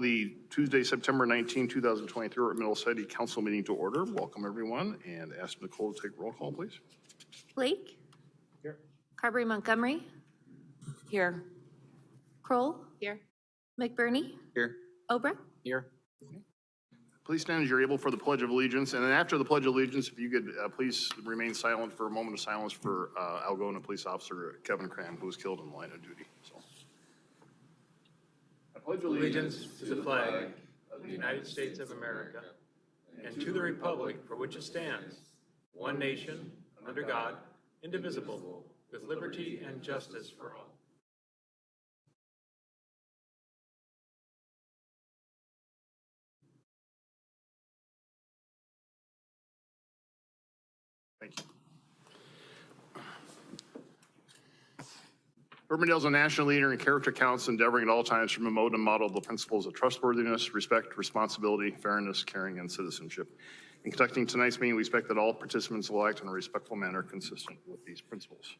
The Tuesday, September 19, 2023 Urbandale City Council meeting to order. Welcome everyone, and ask Nicole to take roll call, please. Blake? Here. Carberry Montgomery? Here. Kroll? Here. McBurney? Here. Obrecht? Here. Please stand as you're able for the Pledge of Allegiance. And then after the Pledge of Allegiance, if you could please remain silent for a moment of silence for Algona Police Officer Kevin Cram, who was killed in the line of duty. So. I pledge Allegiance to the flag of the United States of America and to the republic for which it stands, one nation, under God, indivisible, with liberty and justice for all. Thank you. Urbandale is a national leader in character counts, endeavoring at all times to promote and model the principles of trustworthiness, respect, responsibility, fairness, caring, and citizenship. In conducting tonight's meeting, we expect that all participants will act in a respectful manner consistent with these principles.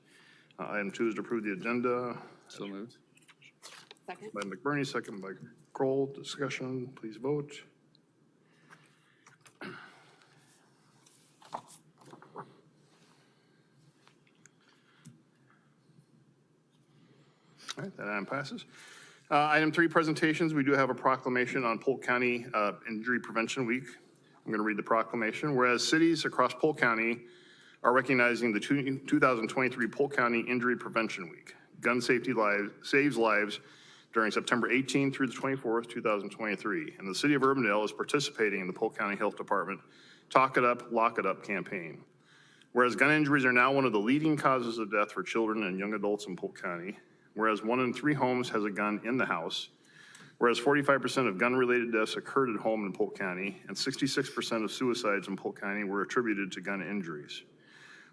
Item 2 is to approve the agenda. So moved. Second. By McBurney, second by Kroll. Discussion, please vote. All right, that item passes. Item 3, presentations. We do have a proclamation on Polk County Injury Prevention Week. I'm going to read the proclamation. Whereas cities across Polk County are recognizing the 2023 Polk County Injury Prevention Week. Gun safety saves lives during September 18th through the 24th, 2023. And the city of Urbandale is participating in the Polk County Health Department Talk It Up, Lock It Up campaign. Whereas gun injuries are now one of the leading causes of death for children and young adults in Polk County. Whereas 1 in 3 homes has a gun in the house. Whereas 45% of gun-related deaths occurred at home in Polk County, and 66% of suicides in Polk County were attributed to gun injuries.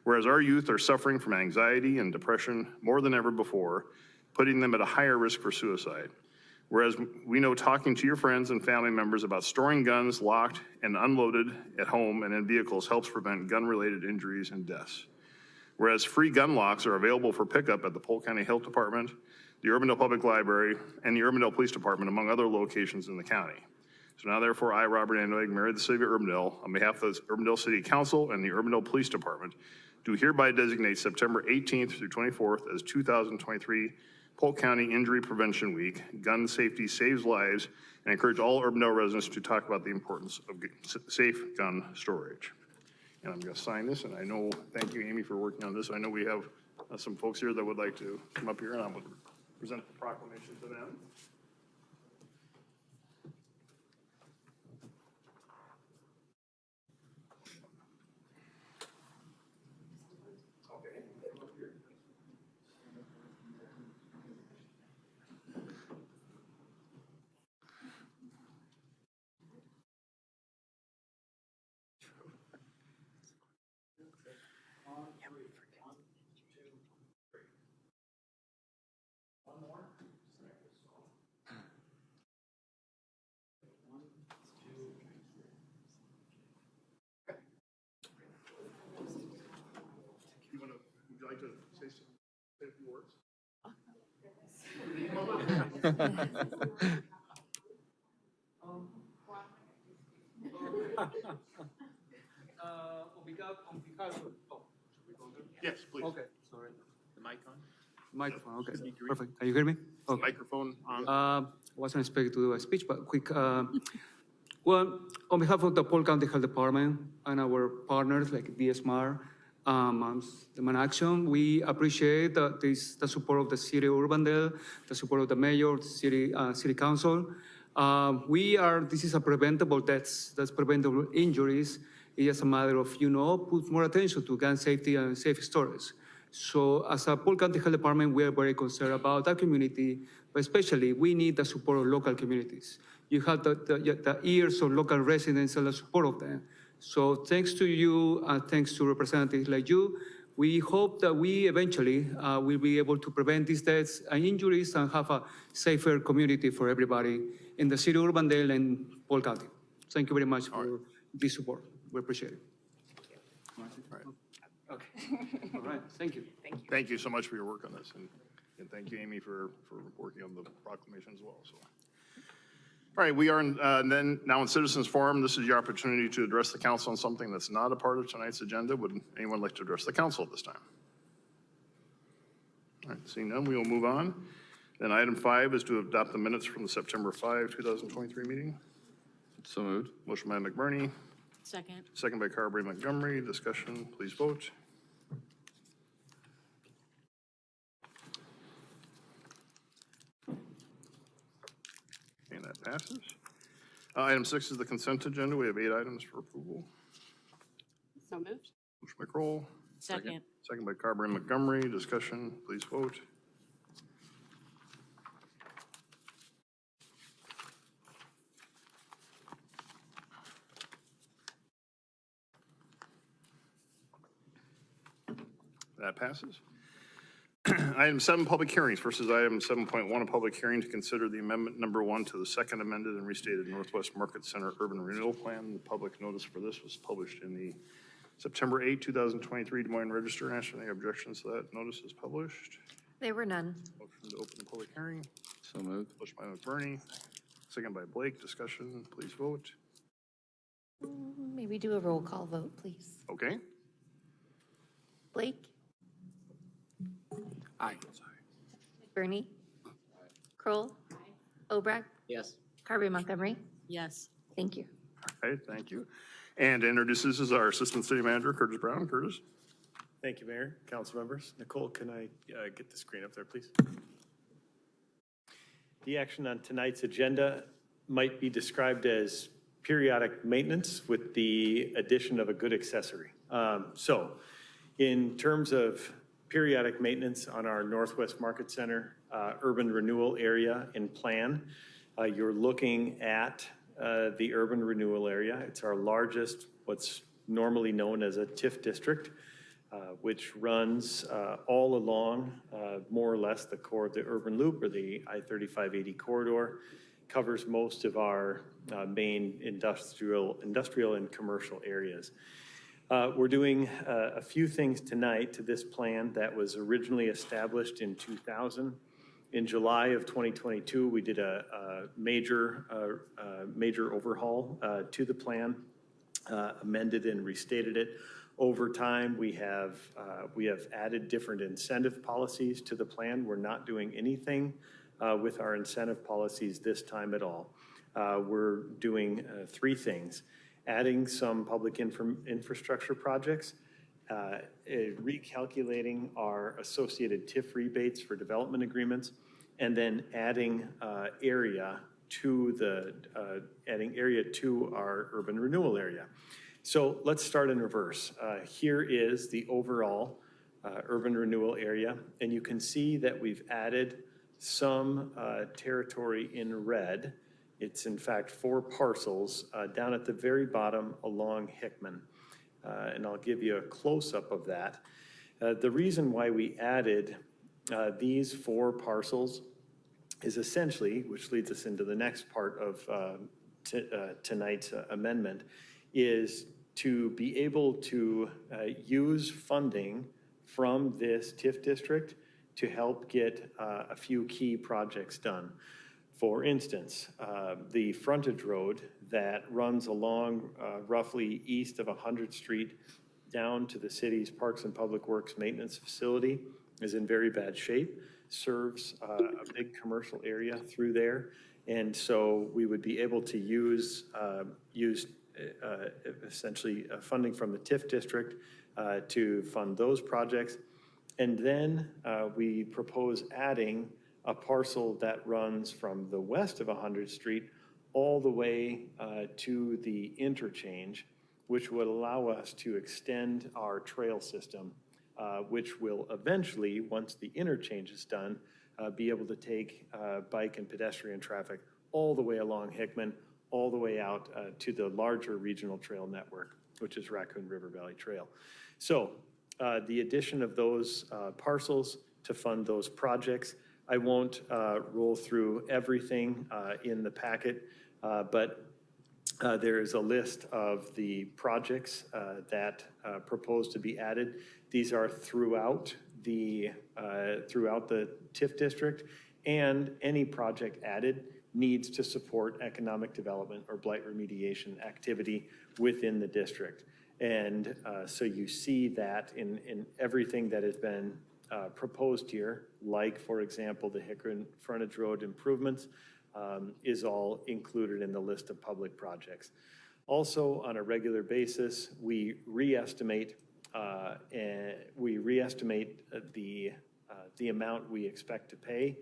Whereas our youth are suffering from anxiety and depression more than ever before, putting them at a higher risk for suicide. Whereas we know talking to your friends and family members about storing guns locked and unloaded at home and in vehicles helps prevent gun-related injuries and deaths. Whereas free gun locks are available for pickup at the Polk County Health Department, the Urbandale Public Library, and the Urbandale Police Department, among other locations in the county. So now therefore, I, Robert Andoig, Mayor of the City of Urbandale, on behalf of the Urbandale City Council and the Urbandale Police Department, do hereby designate September 18th through 24th as 2023 Polk County Injury Prevention Week. Gun safety saves lives, and encourage all Urbandale residents to talk about the importance of safe gun storage. And I'm going to sign this, and I know, thank you, Amy, for working on this. I know we have some folks here that would like to come up here, and I'm going to present the proclamation to them. Okay. Would you like to say a few words? Yes, please. Okay, sorry. The mic on? Microphone, okay, perfect. Can you hear me? Okay. Microphone on. Wasn't expected to do a speech, but quick. Well, on behalf of the Polk County Health Department and our partners like DSMAR, the Action, we appreciate the support of the City of Urbandale, the support of the Mayor, the City Council. This is a preventable deaths, that's preventable injuries. It's just a matter of, put more attention to gun safety and safe storage. So as a Polk County Health Department, we are very concerned about our community, but especially we need the support of local communities. You have the ears of local residents and the support of them. So thanks to you and thanks to representatives like you, we hope that we eventually will be able to prevent these deaths and injuries and have a safer community for everybody in the City of Urbandale and Polk County. Thank you very much for this support. We appreciate it. All right. Okay. All right. Thank you. Thank you so much for your work on this, and thank you, Amy, for working on the proclamation as well. So. All right, we are now in Citizens Forum. This is your opportunity to address the council on something that's not a part of tonight's agenda. Would anyone like to address the council at this time? All right, seeing none, we will move on. Then item 5 is to adopt the minutes from the September 5, 2023 meeting. So moved. Motion by McBurney, Second. second by Carberry Montgomery. Discussion, please vote. And that passes. Item 6 is the consent agenda. We have 8 items for approval. So moved. Motion by Kroll, Second. second by Carberry Montgomery. Discussion, please vote. That passes. Item 7, public hearings versus item 7.1, a public hearing to consider the amendment number 1 to the second amended and restated Northwest Market Center Urban Renewal Plan. The public notice for this was published in the September 8, 2023 Des Moines Register. Asking any objections to that notice is published. There were none. Motion to open the public hearing. So moved. Motion by McBurney, second by Blake. Discussion, please vote. Maybe do a roll call vote, please. Okay. Blake? Aye. McBurney? Kroll? Obrecht? Yes. Carberry Montgomery? Yes. Thank you. All right, thank you. And to introduce this is our Assistant City Manager, Curtis Brown. Curtis? Thank you, Mayor, council members. Nicole, can I get the screen up there, please? The action on tonight's agenda might be described as periodic maintenance with the addition of a good accessory. So in terms of periodic maintenance on our Northwest Market Center urban renewal area and plan, you're looking at the urban renewal area. It's our largest, what's normally known as a TIF district, which runs all along more or less the core of the urban loop or the I-3580 corridor, covers most of our main industrial and commercial areas. We're doing a few things tonight to this plan that was originally established in 2000. In July of 2022, we did a major overhaul to the plan, amended and restated it. Over time, we have added different incentive policies to the plan. We're not doing anything with our incentive policies this time at all. We're doing 3 things: adding some public infrastructure projects, recalculating our associated TIF rebates for development agreements, and then adding area to our urban renewal area. So let's start in reverse. Here is the overall urban renewal area, and you can see that we've added some territory in red. It's in fact 4 parcels down at the very bottom along Hickman. And I'll give you a close-up of that. The reason why we added these 4 parcels is essentially, which leads us into the next part of tonight's amendment, is to be able to use funding from this TIF district to help get a few key projects done. For instance, the frontage road that runs along roughly east of 100th Street down to the city's Parks and Public Works Maintenance Facility is in very bad shape, serves a big commercial area through there. And so we would be able to use essentially funding from the TIF district to fund those projects. And then we propose adding a parcel that runs from the west of 100th Street all the way to the interchange, which would allow us to extend our trail system, which will eventually, once the interchange is done, be able to take bike and pedestrian traffic all the way along Hickman, all the way out to the larger regional trail network, which is Raccoon River Valley Trail. So the addition of those parcels to fund those projects, I won't roll through everything in the packet, but there is a list of the projects that propose to be added. These are throughout the TIF district, and any project added needs to support economic development or blight remediation activity within the district. And so you see that in everything that has been proposed here, like, for example, the Hickory Frontage Road improvements, is all included in the list of public projects. Also, on a regular basis, we reestimate the amount we expect to pay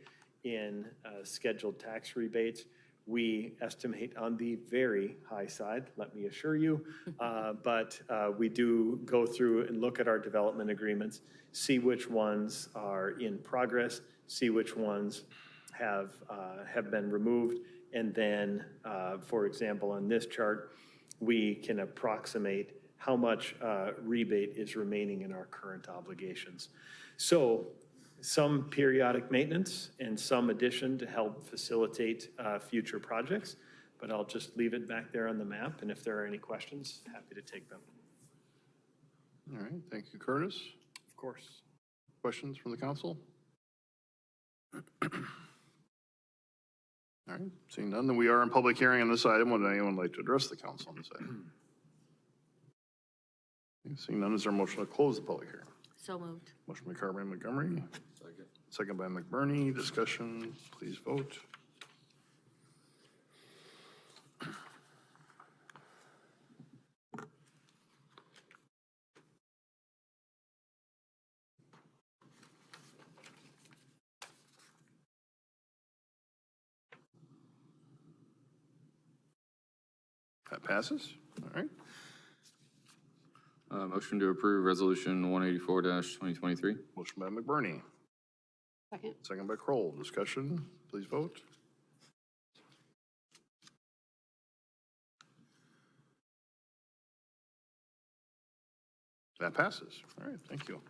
in scheduled tax rebates. We estimate on the very high side, let me assure you, but we do go through and look at our development agreements, see which ones are in progress, see which ones have been removed, and then, for example, on this chart, we can approximate how much rebate is remaining in our current obligations. So some periodic maintenance and some addition to help facilitate future projects, but I'll just leave it back there on the map, and if there are any questions, happy to take them. All right, thank you, Curtis. Of course. Questions from the council? All right, seeing none, then we are in public hearing on this item. Would anyone like to address the council on this item? Seeing none, is there a motion to close the public hearing? So moved. Motion by Carberry Montgomery. Second by McBurney. Discussion, please vote. That passes. All right. Motion to approve Resolution 184-2023. Motion by McBurney. Second. Second by Kroll. Discussion, please vote. That passes. All right, thank you.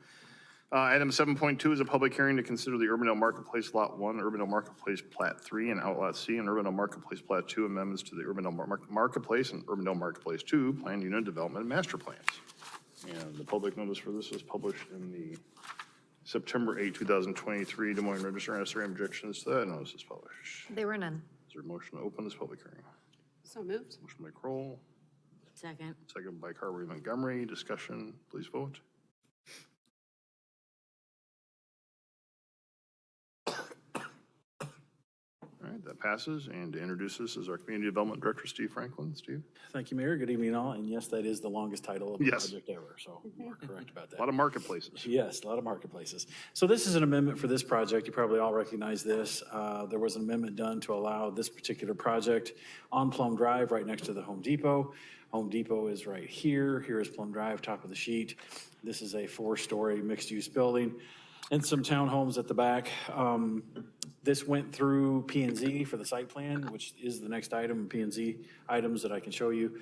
Item 7.2 is a public hearing to consider the Urbandale Marketplace Lot 1, Urbandale Marketplace Plat 3, and Outlot C, and Urbandale Marketplace Plat 2 amendments to the Urbandale Marketplace and Urbandale Marketplace 2 Planned Unit Development and Master Plans. And the public notice for this was published in the September 8, 2023 Des Moines Register. Is there any objections to that? Notice is published. There were none. Is there a motion to open this public hearing? So moved. Motion by Kroll, Second. second by Carberry Montgomery. Discussion, please vote. All right, that passes. And to introduce this is our Community Development Director, Steve Franklin. Steve? Thank you, Mayor. Good evening, all. And yes, that is the longest title of a Yes. project ever, so you're correct about A that. lot of marketplaces. Yes, a lot of marketplaces. So this is an amendment for this project. You probably all recognize this. There was an amendment done to allow this particular project on Plum Drive, right next to the Home Depot. Home Depot is right here. Here is Plum Drive, top of the sheet. This is a 4-story mixed-use building and some townhomes at the back. This went through P&Z for the site plan, which is the next item, P&Z items that I can show you.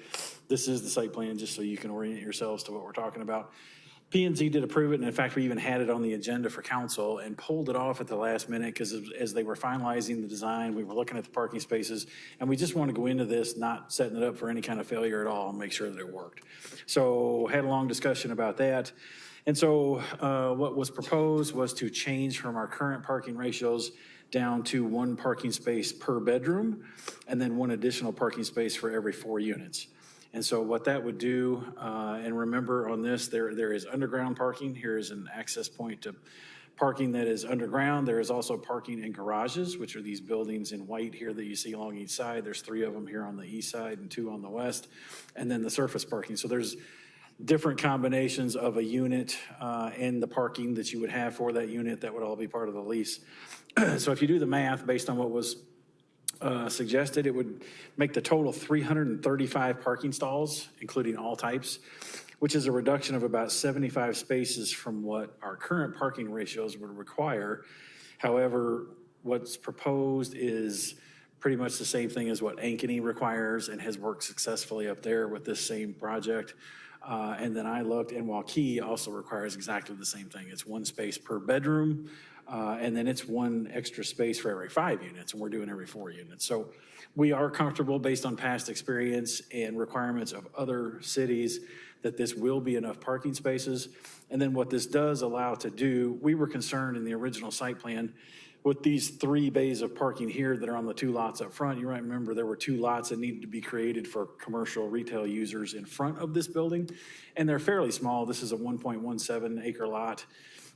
This is the site plan, just so you can orient yourselves to what we're talking about. P&Z did approve it, and in fact, we even had it on the agenda for council and pulled it off at the last minute because as they were finalizing the design, we were looking at the parking spaces, and we just want to go into this not setting it up for any kind of failure at all and make sure that it worked. So had a long discussion about that. And so what was proposed was to change from our current parking ratios down to 1 parking space per bedroom, and then 1 additional parking space for every 4 units. And so what that would do, and remember on this, there is underground parking. Here is an access point to parking that is underground. There is also parking in garages, which are these buildings in white here that you see along each side. There's 3 of them here on the east side and 2 on the west, and then the surface parking. So there's different combinations of a unit and the parking that you would have for that unit that would all be part of the lease. So if you do the math based on what was suggested, it would make the total 335 parking stalls, including all types, which is a reduction of about 75 spaces from what our current parking ratios would require. However, what's proposed is pretty much the same thing as what Ankeny requires and has worked successfully up there with this same project. And then I looked, and Waukee also requires exactly the same thing. It's 1 space per bedroom, and then it's 1 extra space for every 5 units, and we're doing every 4 units. So we are comfortable, based on past experience and requirements of other cities, that this will be enough parking spaces. And then what this does allow to do, we were concerned in the original site plan with these 3 bays of parking here that are on the 2 lots up front, you might remember there were 2 lots that needed to be created for commercial retail users in front of this building. And they're fairly small. This is a 1.17 acre lot.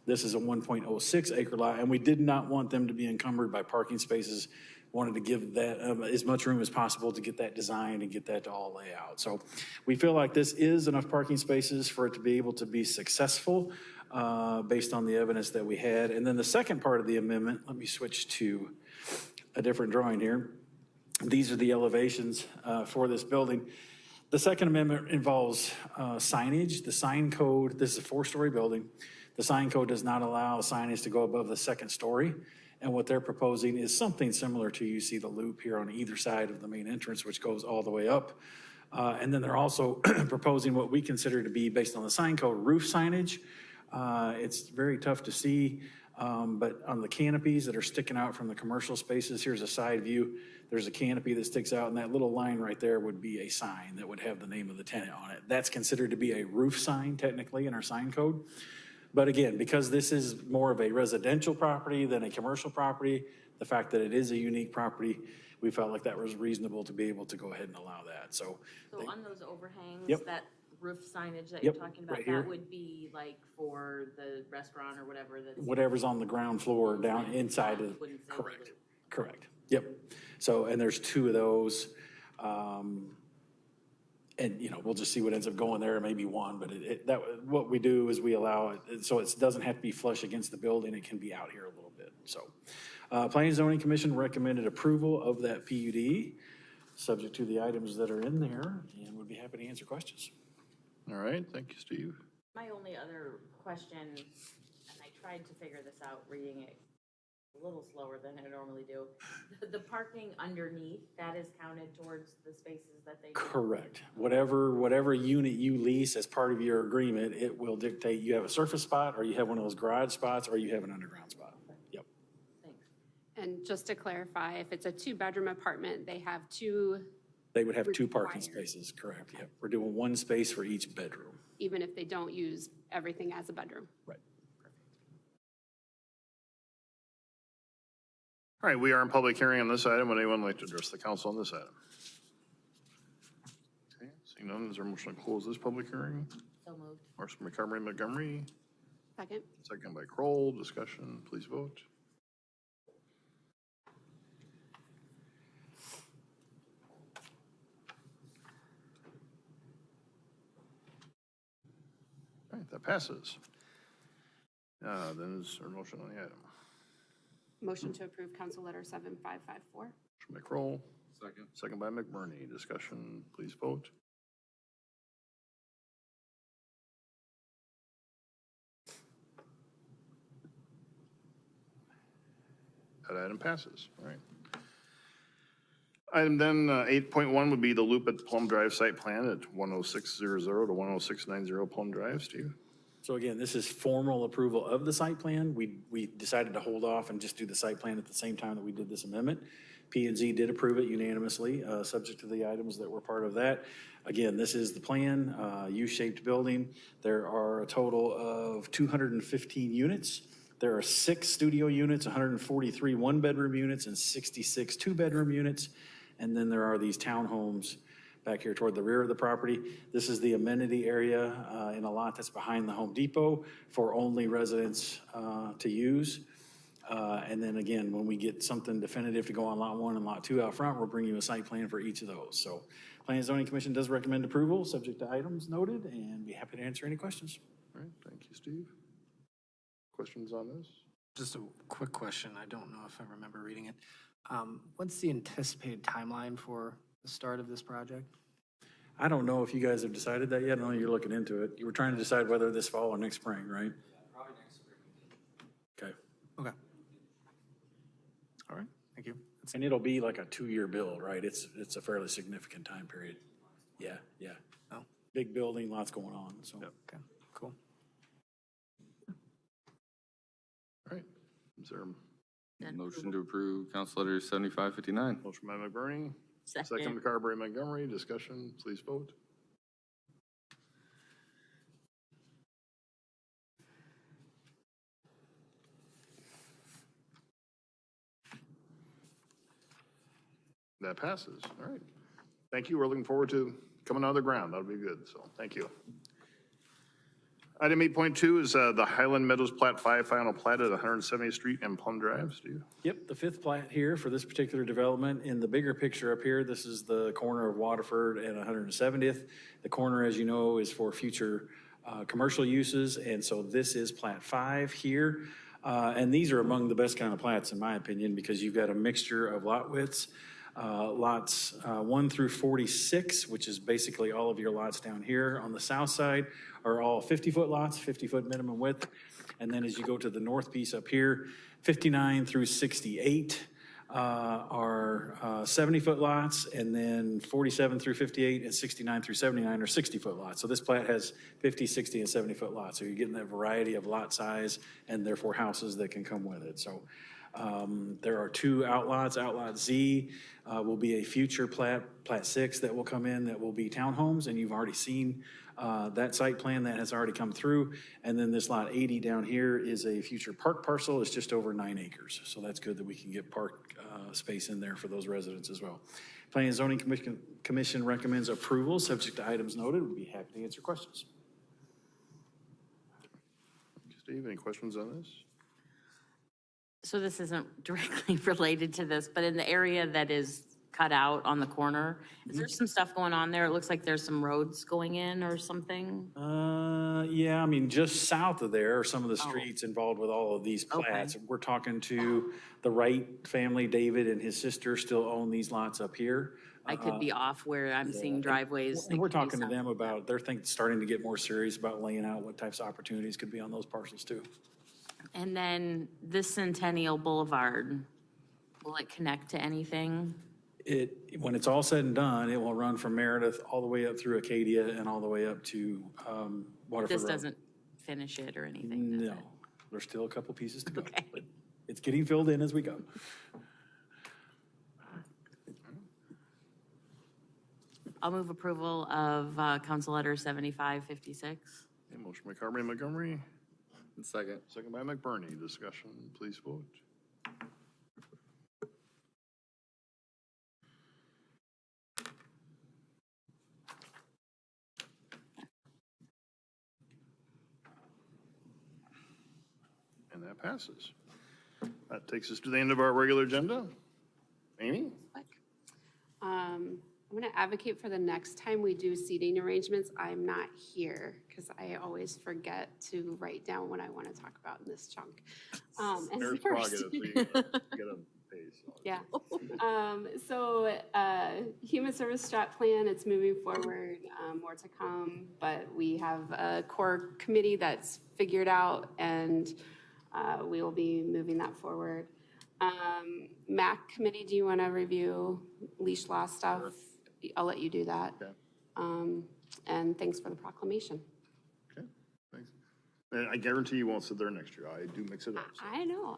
This is a 1.06 acre lot, and we did not want them to be encumbered by parking spaces. Wanted to give that as much room as possible to get that designed and get that to all lay out. So we feel like this is enough parking spaces for it to be able to be successful based on the evidence that we had. And then the second part of the amendment, let me switch to a different drawing here. These are the elevations for this building. The second amendment involves signage. The sign code, this is a 4-story building. The sign code does not allow signage to go above the 2nd story. And what they're proposing is something similar to, you see the loop here on either side of the main entrance, which goes all the way up. And then they're also proposing what we consider to be, based on the sign code, roof signage. It's very tough to see, but on the canopies that are sticking out from the commercial spaces, here's a side view. There's a canopy that sticks out, and that little line right there would be a sign that would have the name of the tenant on it. That's considered to be a roof sign technically in our sign code. But again, because this is more of a residential property than a commercial property, the fact that it is a unique property, we felt like that was reasonable to be able to go ahead and allow that, so. So on those overhangs, Yep. that roof signage that you're Yep, talking about, right here. that would be like for the restaurant or whatever that's. Whatever's on the ground floor down inside of, Wouldn't say correct, loop. correct, yep. So, and there's 2 of those. And, you know, we'll just see what ends up going there, maybe 1, but what we do is we allow it, so it doesn't have to be flush against the building, it can be out here a little bit, so. Planning and Zoning Commission recommended approval of that PUD, subject to the items that are in there, and would be happy to answer questions. All right, thank you, Steve. My only other question, and I tried to figure this out reading it a little slower than I normally do. The parking underneath, that is counted towards the spaces that they. Correct. Whatever unit you lease as part of your agreement, it will dictate, you have a surface spot, or you have one of those garage spots, or you have an underground spot. Yep. Thanks. And just to clarify, if it's a 2-bedroom apartment, they have 2, They would have 2 parking Required. spaces, correct, yep. We're doing 1 space for each bedroom. even if they don't use everything as a bedroom. Right. All right, we are in public hearing on this item. Would anyone like to address the council on this item? Okay, seeing none, is there a motion to close this public hearing? So moved. Motion by Montgomery, Second? second by Kroll. Discussion, please vote. All right, that passes. Then is there a motion on the item? Motion to approve Council Letter 7554. Motion by Kroll, Second. second by McBurney. Discussion, please vote. That item passes. All right. Item then 8.1 would be the loop at Plum Drive site plan at 10600 to 10690 Plum Drive. Steve? So again, this is formal approval of the site plan. We decided to hold off and just do the site plan at the same time that we did this amendment. P&Z did approve it unanimously, subject to the items that were part of that. Again, this is the plan, U-shaped building. There are a total of 215 units. There are 6 studio units, 143 one-bedroom units, and 66 two-bedroom units. And then there are these townhomes back here toward the rear of the property. This is the amenity area in a lot that's behind the Home Depot for only residents to use. And then again, when we get something definitive to go on Lot 1 and Lot 2 out front, we'll bring you a site plan for each of those. So Planning and Zoning Commission does recommend approval, subject to items noted, and be happy to answer any questions. All right, thank you, Steve. Questions on this? Just a quick question. I don't know if I remember reading it. What's the anticipated timeline for the start of this project? I don't know if you guys have decided that yet. I know you're looking into it. You were trying to decide whether this fall or next spring, right? Probably next spring. Okay. Okay. All right, thank you. And it'll be like a 2-year build, right? It's a fairly significant time period. Yeah, yeah. Oh. Big building, lots going on, so. Okay, cool. All right, is there a Motion to approve Council Letter 7559. motion by McBurney? Second by Second. Carberry Montgomery. Discussion, please vote. That passes. All right. Thank you. We're looking forward to coming out of the ground. That'll be good. So thank you. Item 8.2 is the Highland Meadows Plat 5 final plat at 170th Street and Plum Drive. Steve? Yep, the fifth plat here for this particular development. In the bigger picture up here, this is the corner of Waterford and 170th. The corner, as you know, is for future commercial uses, and so this is plat 5 here. And these are among the best kind of plats, in my opinion, because you've got a mixture of lot widths. Lots 1 through 46, which is basically all of your lots down here on the south side, are all 50-foot lots, 50-foot minimum width. And then as you go to the north piece up here, 59 through 68 are 70-foot lots, and then 47 through 58 and 69 through 79 are 60-foot lots. So this plat has 50, 60, and 70-foot lots. So you're getting that variety of lot size and therefore houses that can come with it. So there are 2 outlots. Outlot Z will be a future plat 6 that will come in that will be townhomes, and you've already seen that site plan that has already come through. And then this lot 80 down here is a future park parcel. It's just over 9 acres. So that's good that we can get park space in there for those residents as well. Planning and Zoning Commission recommends approval, subject to items noted. We'd be happy to answer questions. Steve, any questions on this? So this isn't directly related to this, but in the area that is cut out on the corner, is there some stuff going on there? It looks like there's some roads going in or something. Yeah, I mean, just south of there are some of the streets involved with all of these plats. Okay. We're talking to the Wright family. David and his sister still own these lots up here. I could be off where I'm seeing driveways. And we're talking to them about, they're starting to get more serious about laying out what types of opportunities could be on those parcels too. And then this Centennial Boulevard, will it connect to anything? When it's all said and done, it will run from Meredith all the way up through Acadia and all the way up to Waterford This Road. doesn't finish it or anything, does No, it? there's still a couple pieces to go. Okay. But it's getting filled in as we go. I'll move approval of Council Letter 7556. Okay, motion by Carberry Montgomery, Second. second by McBurney. Discussion, please vote. And that passes. That takes us to the end of our regular agenda. Amy? I'm going to advocate for the next time we do seating arrangements, I'm not here because I always forget to write down what I want to talk about in this chunk. And Mayor's first- prerogative, so you get a pace. Yeah. So human service strat plan, it's moving forward, more to come, but we have a core committee that's figured out and we will be moving that forward. MAC committee, do you want to review leash law stuff? Sure. I'll let you do that. Okay. And thanks for the proclamation. Okay, thanks. And I guarantee you won't sit there next year. I do mix it up. So. I know.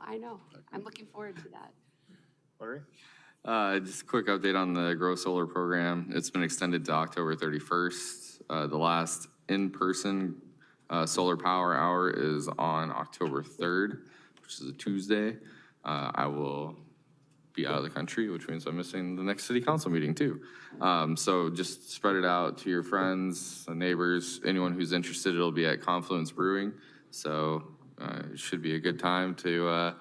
I'm looking forward to that. Larry? Just a quick update on the Grow Solar program. It's been extended to October 31st. The last in-person solar power hour is on October 3rd, which is a Tuesday. I will be out of the country, which means I'm missing the next city council meeting too. So just spread it out to your friends, neighbors, anyone who's interested. It'll be at Confluence Brewing. So it should be a good time to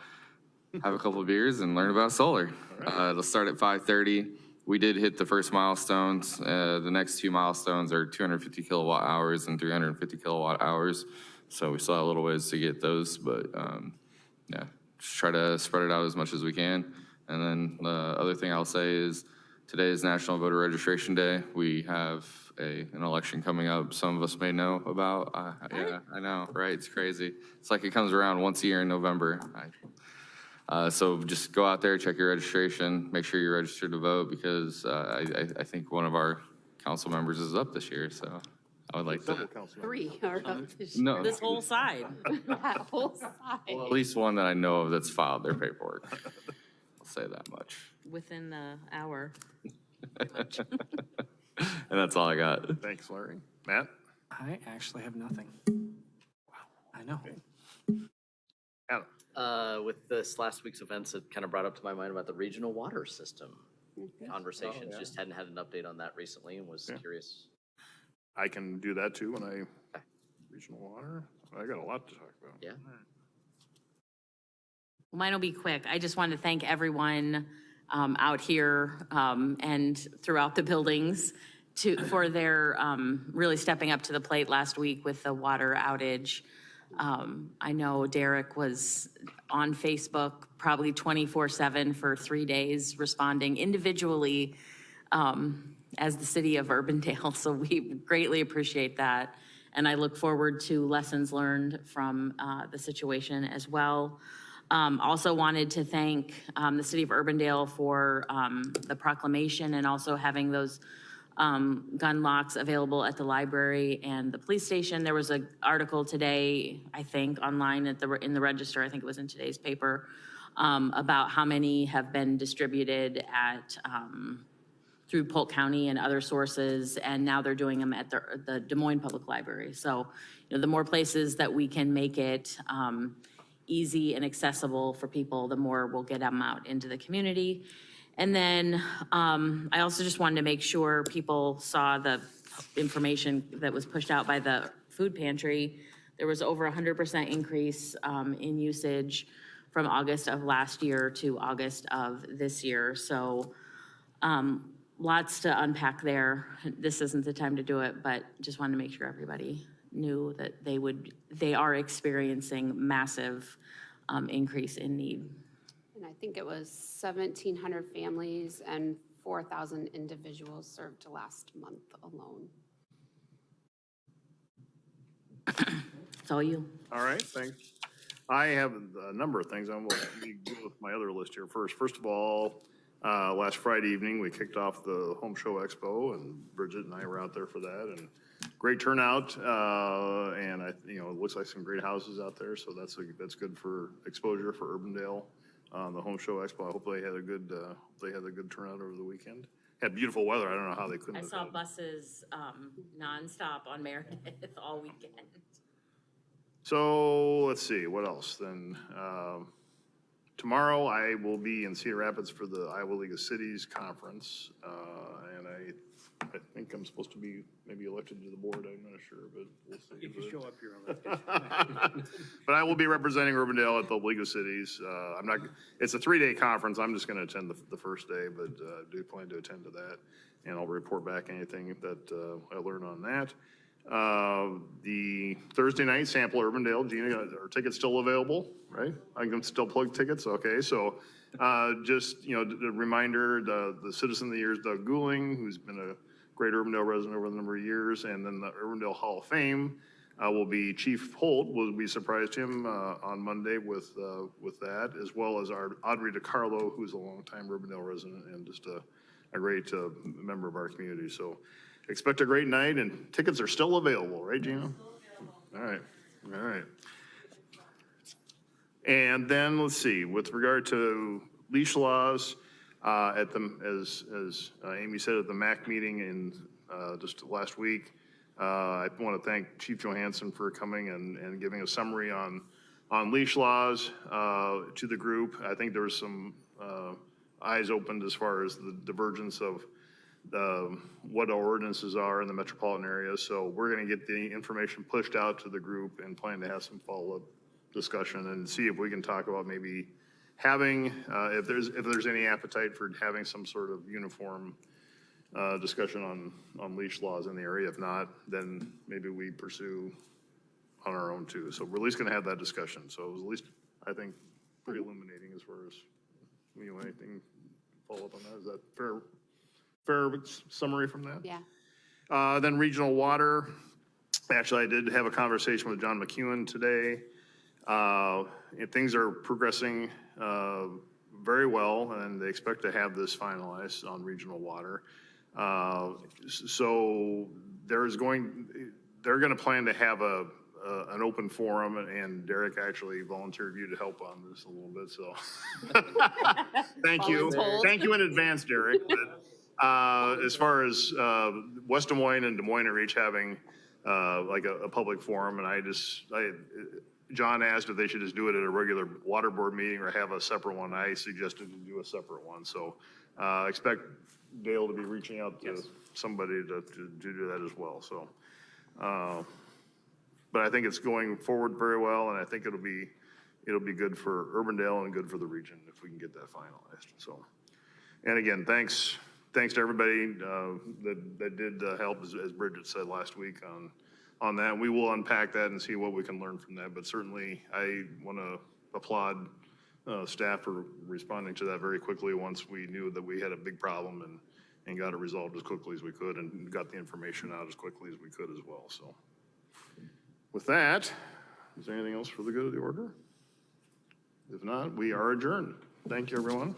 have a couple of beers and learn about solar. It'll start at 5:30. We did hit the first milestones. The next 2 milestones are 250 kilowatt hours and 350 kilowatt hours. So we still have a little ways to get those, but yeah, just try to spread it out as much as we can. And then the other thing I'll say is today is National Voter Registration Day. We have an election coming up some of us may know about. Yeah, I know, right? It's crazy. It's like it comes around once a year in November. So just go out there, check your registration, make sure you're registered to vote because I think one of our council members is up this year. So I would like Several to. council 3 are up this No, This whole side. that whole side. well, at least one that I know of that's filed their paperwork. I'll say that much. Within the hour. And that's all I got. Thanks, Larry. Matt? I actually have nothing. Wow, I know. Adam? With this last week's events, it kind of brought up to my mind about the regional water system conversations, just hadn't had an update on that recently and was curious. I can do that too regional water. I got a lot to talk about. Yeah. Mine will be quick. I just want to thank everyone out here and throughout the buildings for their really stepping up to the plate last week with the water outage. I know Derek was on Facebook probably 24/7 for 3 days, responding individually as the city of Urbandale. So we greatly appreciate that. And I look forward to lessons learned from the situation as well. Also wanted to thank the city of Urbandale for the proclamation and also having those gun locks available at the library and the police station. There was an article today, I think, online in the Register, I think it was in today's paper, about how many have been distributed at through Polk County and other sources, and now they're doing them at the Des Moines Public Library. So, the more places that we can make it easy and accessible for people, the more we'll get them out into the community. And then I also just wanted to make sure people saw the information that was pushed out by the food pantry. There was over 100% increase in usage from August of last year to August of this year. So lots to unpack there. This isn't the time to do it, but just wanted to make sure everybody knew that they are experiencing massive increase in need. And I think it was 1,700 families and 4,000 individuals served last month alone. It's all you. All right, thanks. I have a number of things. I'm going to go with my other list here first. First of all, last Friday evening, we kicked off the Home Show Expo, and Bridget and I were out there for that, and great turnout. And it looks like some great houses out there, so that's good for exposure for Urbandale. The Home Show Expo. I hope they had a good turnout over the weekend. Had beautiful weather. I don't know how they couldn't. I saw buses nonstop on Meredith all weekend. So let's see, what else then? Tomorrow I will be in Cedar Rapids for the Iowa League of Cities Conference, and I think I'm supposed to be maybe elected to the board. I'm not sure, but we'll see. If you show up, you're elected. But I will be representing Urbandale at the League of Cities. It's a 3-day conference. I'm just going to attend the first day, but do plan to attend to that, and I'll report back anything that I learn on that. The Thursday night sample Urbandale, Gina, are tickets still available, right? I can still plug tickets. Okay, so just the reminder: the Citizen of the Year is Doug Gouling, who's been a great Urbandale resident over the number of years, and then the Urbandale Hall of Fame will be Chief Holt. We surprised him on Monday with that, as well as our Audrey DiCarlo, who's a longtime Urbandale resident and just a great member of our community. So. Expect a great night, and tickets are still available, right, Gina? All right. And then let's see, with regard to leash laws, as Amy said at the MAC meeting in just last week, I want to thank Chief Johansson for coming and giving a summary on leash laws to the group. I think there was some eyes opened as far as the divergence of what our ordinances are in the metropolitan area. So we're going to get the information pushed out to the group and plan to have some follow-up discussion and see if we can talk about maybe having, if there's any appetite for having some sort of uniform discussion on leash laws in the area. If not, then maybe we pursue on our own too. So we're at least going to have that discussion. So it was at least, I think, pretty illuminating as far as, anything follow up on that. Is that fair summary from that? Yeah. Then regional water. Actually, I did have a conversation with John McEwen today. Things are progressing very well, and they expect to have this finalized on regional water. So they're going to plan to have an open forum, and Derek actually volunteered you to help on this a little bit. So thank you. Thank you in advance, Derek. But, as far as West Des Moines and Des Moines are each having like a public forum, and John asked if they should just do it at a regular water board meeting or have a separate one. I suggested to do a separate one. So Expect Dale to be reaching out to somebody to do that as well, so. But I think it's going forward very well, and I think it'll be good for Urbandale and good for the region if we can get that finalized, so. And again, thanks to everybody that did help, as Bridget said last week on that. We will unpack that and see what we can learn from that, but certainly I want to applaud staff for responding to that very quickly once we knew that we had a big problem and got it resolved as quickly as we could and got the information out as quickly as we could as well, so. With that, is there anything else for the good of the order? If not, we are adjourned. Thank you, everyone.